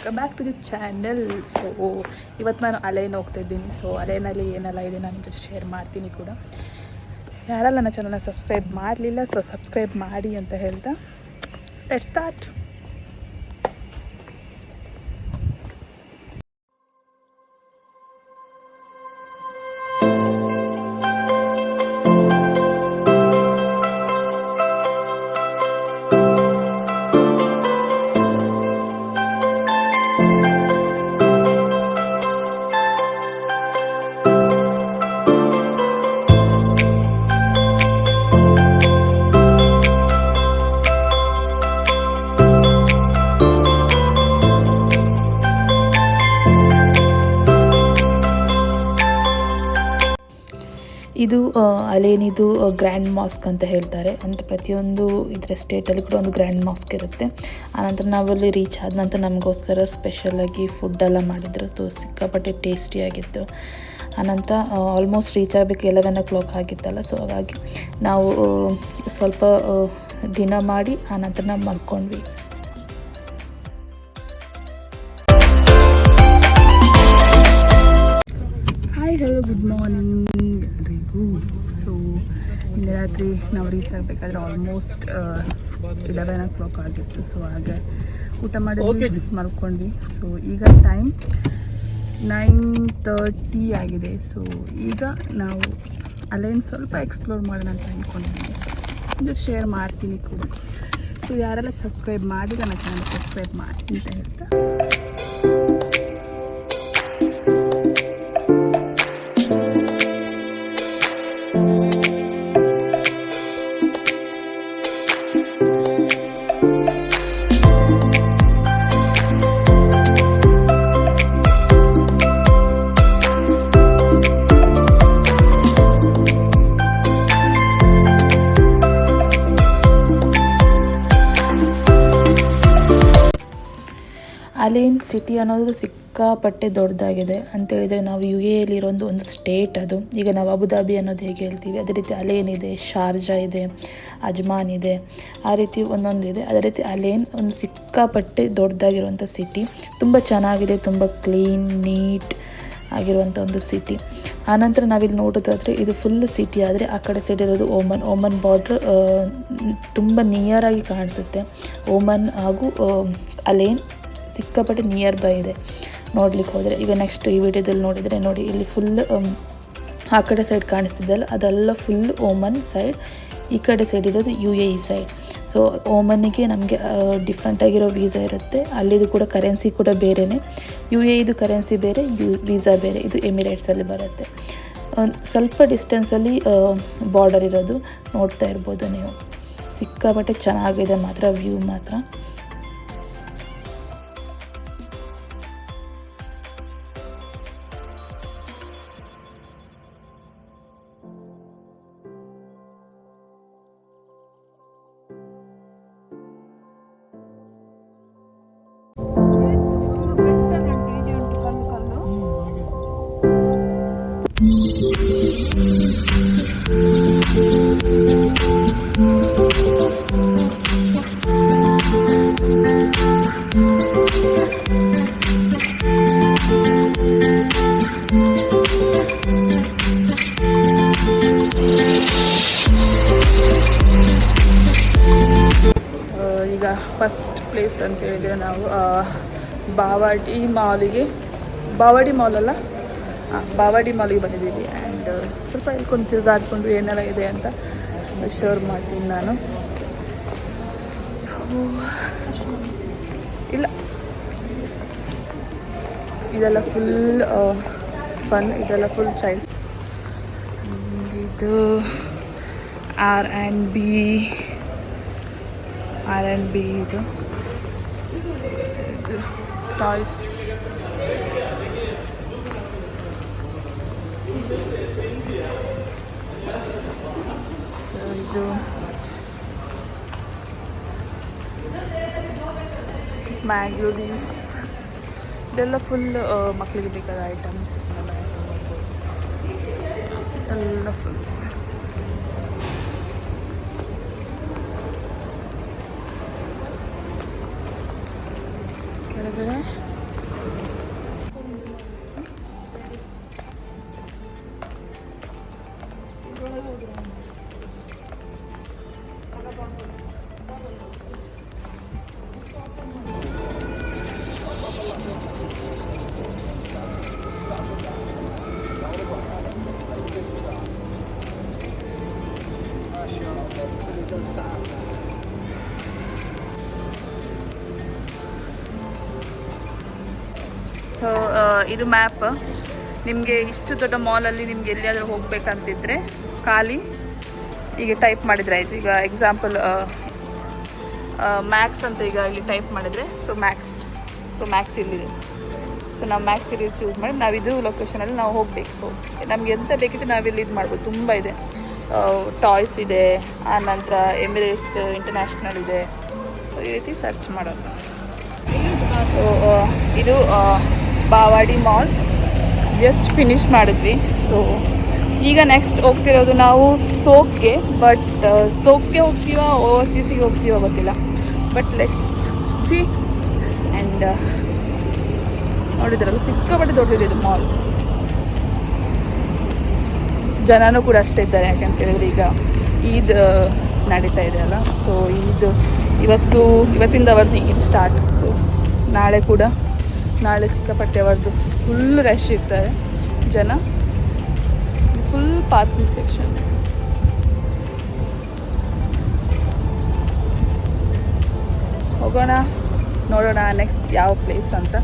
Welcome back to the channel. So ಇವತ್ತು ನಾನು ಅಲೇನ್ ಹೋಗ್ತಾ ಇದ್ದೀನಿ. ಸೊ ಅಲೇನಲ್ಲಿ ಏನೆಲ್ಲ ಇದೆ ನಾನು ಜೊತೆ ಶೇರ್ ಮಾಡ್ತೀನಿ ಕೂಡ. ಯಾರೆಲ್ಲ ನನ್ನ ಚಾನಲ್ನ ಸಬ್ಸ್ಕ್ರೈಬ್ ಮಾಡಲಿಲ್ಲ, ಸೊ ಸಬ್ಸ್ಕ್ರೈಬ್ ಮಾಡಿ ಅಂತ ಹೇಳ್ತಾ ಲೆಟ್ಸ್ ಸ್ಟಾರ್ಟ್. ಇದು ಅಲೇನಿದು ಗ್ರ್ಯಾಂಡ್ ಮಾಸ್ಕ್ ಅಂತ ಹೇಳ್ತಾರೆ. ಅಂದರೆ ಪ್ರತಿಯೊಂದು ಇದರ ಸ್ಟೇಟಲ್ಲಿ ಕೂಡ ಒಂದು ಗ್ರ್ಯಾಂಡ್ ಮಾಸ್ಕ್ ಇರುತ್ತೆ. ಆನಂತರ ನಾವಲ್ಲಿ ರೀಚ್ ಆದ ನಂತರ ನಮಗೋಸ್ಕರ ಸ್ಪೆಷಲಾಗಿ ಫುಡ್ಡೆಲ್ಲ ಮಾಡಿದ್ರು. ಸೊ ಸಿಕ್ಕಾಪಟ್ಟೆ ಟೇಸ್ಟಿಯಾಗಿತ್ತು. ಆನಂತರ ಆಲ್ಮೋಸ್ಟ್ ರೀಚ್ ಆಗಬೇಕು 11 o'clock ಆಗಿತ್ತಲ್ಲ. ಸೊ ಹಾಗಾಗಿ ನಾವು ಸ್ವಲ್ಪ ಡಿನ್ನರ್ ಮಾಡಿ ಆನಂತರ ನಾವು ಮಲ್ಕೊಂಡ್ವಿ. ಹಾಯ್ ಹಲೋ ಗುಡ್ ಮಾರ್ನಿಂಗ್ ಎಲ್ರಿಗೂ. ಸೊ ನಿನ್ನೆ ರಾತ್ರಿ ನಾವು ರೀಚ್ ಆಗಬೇಕಾದ್ರೆ ಆಲ್ಮೋಸ್ಟ್ 11 o'clock ಆಗಿತ್ತು. ಸೊ ಹಾಗೆ ಊಟ ಮಾಡಿ ಮಲ್ಕೊಂಡ್ವಿ. ಸೊ ಈಗ ಟೈಮ್ 9:30 ಆಗಿದೆ. ಸೊ ಈಗ ನಾವು ಅಲ್ಲೇನು ಸ್ವಲ್ಪ ಎಕ್ಸ್ಪ್ಲೋರ್ ಮಾಡೋಣ ಅಂತ ಅಂದ್ಕೊಂಡಿದ್ದೀನಿ. ಜೊತೆ ಶೇರ್ ಮಾಡ್ತೀನಿ ಕೂಡ. ಸೊ ಯಾರೆಲ್ಲ ಸಬ್ಸ್ಕ್ರೈಬ್ ಮಾಡಿಲ್ಲ ನನ್ನ ಚಾನಲ್ ಸಬ್ಸ್ಕ್ರೈಬ್ ಮಾಡಿ ಅಂತ ಹೇಳ್ತಾ ಅಲೇನ್ ಸಿಟಿ ಅನ್ನೋದು ಸಿಕ್ಕಾಪಟ್ಟೆ ದೊಡ್ಡದಾಗಿದೆ. ಅಂತೇಳಿದರೆ ನಾವು UAEಯಲ್ಲಿರೋ ಒಂದು ಸ್ಟೇಟ್ ಅದು. ಈಗ ನಾವು ಅಬುದಾಬಿ ಅನ್ನೋದು ಹೇಗೆ ಹೇಳ್ತೀವಿ, ಅದೇ ರೀತಿ ಅಲೇನ್ ಇದೆ, ಶಾರ್ಜಾ ಇದೆ, ಅಜ್ಮಾನ್ ಇದೆ, ಆ ರೀತಿ ಒಂದೊಂದಿದೆ. ಅದೇ ರೀತಿ ಅಲೇನ್ ಒಂದು ಸಿಕ್ಕಾಪಟ್ಟೆ ದೊಡ್ಡದಾಗಿರುವಂಥ ಸಿಟಿ. ತುಂಬ ಚೆನ್ನಾಗಿದೆ, ತುಂಬ ಕ್ಲೀನ್ ನೀಟ್ ಆಗಿರುವಂಥ ಒಂದು ಸಿಟಿ. ಆನಂತರ ನಾವಿಲ್ಲಿ ನೋಡೋದಾದರೆ ಇದು ಫುಲ್ ಸಿಟಿ ಆದರೆ ಆ ಕಡೆ ಸೈಡ್ ಇರೋದು ಓಮನ್ ಬಾರ್ಡ್ರ್ ತುಂಬ ನಿಯರಾಗಿ ಕಾಣಿಸುತ್ತೆ. ಓಮನ್ ಹಾಗೂ ಅಲೇನ್ ಸಿಕ್ಕಾಪಟ್ಟೆ ನಿಯರ್ ಬೈ ಇದೆ ನೋಡ್ಲಿಕ್ಕೆ ಹೋದರೆ. ಈಗ ನೆಕ್ಸ್ಟ್ ಈ ವಿಡಿಯೋದಲ್ಲಿ ನೋಡಿದರೆ ನೋಡಿ, ಇಲ್ಲಿ ಫುಲ್ ಆ ಕಡೆ ಸೈಡ್ ಕಾಣಿಸ್ತಿದ್ದಲ್ಲ ಅದೆಲ್ಲ ಫುಲ್ ಓಮನ್ ಸೈಡ್, ಈ ಕಡೆ ಸೈಡ್ ಇರೋದು UAE ಸೈಡ್. ಸೊ ಓಮನ್ನಿಗೆ ನಮಗೆ ಡಿಫ್ರೆಂಟ್ ಆಗಿರೋ ವೀಸಾ ಇರುತ್ತೆ. ಅಲ್ಲಿದು ಕೂಡ ಕರೆನ್ಸಿ ಕೂಡ ಬೇರೆಯೇ. UAEದು ಕರೆನ್ಸಿ ಬೇರೆ, ವೀಸಾ ಬೇರೆ. ಇದು ಎಮಿರೇಟ್ಸಲ್ಲಿ ಬರುತ್ತೆ. ಸ್ವಲ್ಪ ಡಿಸ್ಟೆನ್ಸಲ್ಲಿ ಬಾರ್ಡರ್ ಇರೋದು ನೋಡ್ತಾ ಇರ್ಬೋದು ನೀವು. ಸಿಕ್ಕಾಪಟ್ಟೆ ಚೆನ್ನಾಗಿದೆ ಮಾತ್ರ, ವ್ಯೂ ಮಾತ್ರ. ಈಗ ಫಸ್ಟ್ ಪ್ಲೇಸ್ ಅಂತ ಹೇಳಿದರೆ ನಾವು ಬಾವಾಡಿ ಮಾಲಲ್ಲ ಬಾವಾಡಿ ಮಾಲಿಗೆ ಬಂದಿದ್ದೀವಿ. ಆ್ಯಂಡ್ ಸ್ವಲ್ಪ ಹೇಳ್ಕೊಂಡು ತಿರುಗಾಡ್ಕೊಂಡು ಏನೆಲ್ಲ ಇದೆ ಅಂತ ಶೇರ್ ಮಾಡ್ತೀನಿ ನಾನು. ಸೊ ಇಲ್ಲ, ಇದೆಲ್ಲ ಫುಲ್ ಫನ್, ಇದೆಲ್ಲ ಫುಲ್ ಚೈಲ್ಡ್. ಇದು R&B ಇದು ಟಾಯ್ಸ್. ಸೊ ಇದು ಮ್ಯಾಗ್ಯೂರೀಸ್, ಇದೆಲ್ಲ ಫುಲ್ ಮಕ್ಕಳಿಗೆ ಬೇಕಾದ ಐಟಮ್ಸ್ ಎಲ್ಲ ಫುಲ್. ಕೆಳಗಡೆ ಸೊ ಇದು ಮ್ಯಾಪ್. ನಿಮಗೆ ಇಷ್ಟು ದೊಡ್ಡ ಮಾಲಲ್ಲಿ ನಿಮ್ಗೆ ಎಲ್ಲಿಯಾದರೂ ಹೋಗ್ಬೇಕಂತಿದ್ರೆ ಖಾಲಿ ಈಗ ಟೈಪ್ ಮಾಡಿದರೆ ಆಯ್ತು. ಈಗ ಎಕ್ಸಾಂಪಲ್ ಮ್ಯಾಕ್ಸ್ ಅಂತ ಈಗ ಇಲ್ಲಿ ಟೈಪ್ ಮಾಡಿದರೆ ಸೊ ಮ್ಯಾಕ್ಸ್ ಇಲ್ಲಿದೆ. ಸೊ ನಾವು ಮ್ಯಾಕ್ಸ್ ಇಲ್ಲಿ ಚೂಸ್ ಮಾಡಿ ನಾವಿದು ಲೊಕೇಶನಲ್ಲಿ ನಾವು ಹೋಗಬೇಕು. ಸೊ ನಮ್ಗೆ ಎಂತ ಬೇಕಿತ್ತು ನಾವಿಲ್ಲಿ ಇದು ಮಾಡ್ಬೋದು. ತುಂಬ ಇದೆ, ಟಾಯ್ಸ್ ಇದೆ, ಆನಂತರ ಎಮಿರೇಟ್ಸ್ ಇಂಟರ್ನ್ಯಾಷನಲ್ ಇದೆ. ಸೊ ಈ ರೀತಿ ಸರ್ಚ್ ಮಾಡೋದು. ಸೊ ಇದು ಬಾವಾಡಿ ಮಾಲ್ ಜಸ್ಟ್ ಫಿನಿಶ್ ಮಾಡಿದ್ವಿ. ಸೊ ಈಗ ನೆಕ್ಸ್ಟ್ ಹೋಗ್ತಿರೋದು ನಾವು ಸೋಕ್ಗೆ. ಬಟ್ ಸೋಕ್ಗೆ ಹೋಗ್ತೀವ ಓವರ್ಸೀಸಿಗೆ ಹೋಗ್ತೀವ ಗೊತ್ತಿಲ್ಲ. But let's see. ಆ್ಯಂಡ್ ನೋಡಿದ್ರಲ್ಲ ಸಿಕ್ಕಾಪಟ್ಟೆ ದೊಡ್ಡದಿದೆ ಇದು ಮಾಲ್. ಜನನೂ ಕೂಡ ಅಷ್ಟೇ ಇದ್ದಾರೆ. ಯಾಕಂತ ಹೇಳಿದ್ರೆ ಈಗ ಈದ್ ನಡೀತಾ ಇದೆ ಅಲ್ಲ. ಸೊ ಇವತ್ತಿಂದ ಅವರದ್ದು ಈದ್ ಸ್ಟಾರ್ಟ್. ಸೊ ನಾಳೆ ಸಿಕ್ಕಾಪಟ್ಟೆ ಅವರದ್ದು ಫುಲ್ ರಶ್ ಇರ್ತಾರೆ ಜನ. Full parking section. ಹೋಗೋಣ, ನೋಡೋಣ ನೆಕ್ಸ್ಟ್ ಯಾವ ಪ್ಲೇಸ್ ಅಂತ.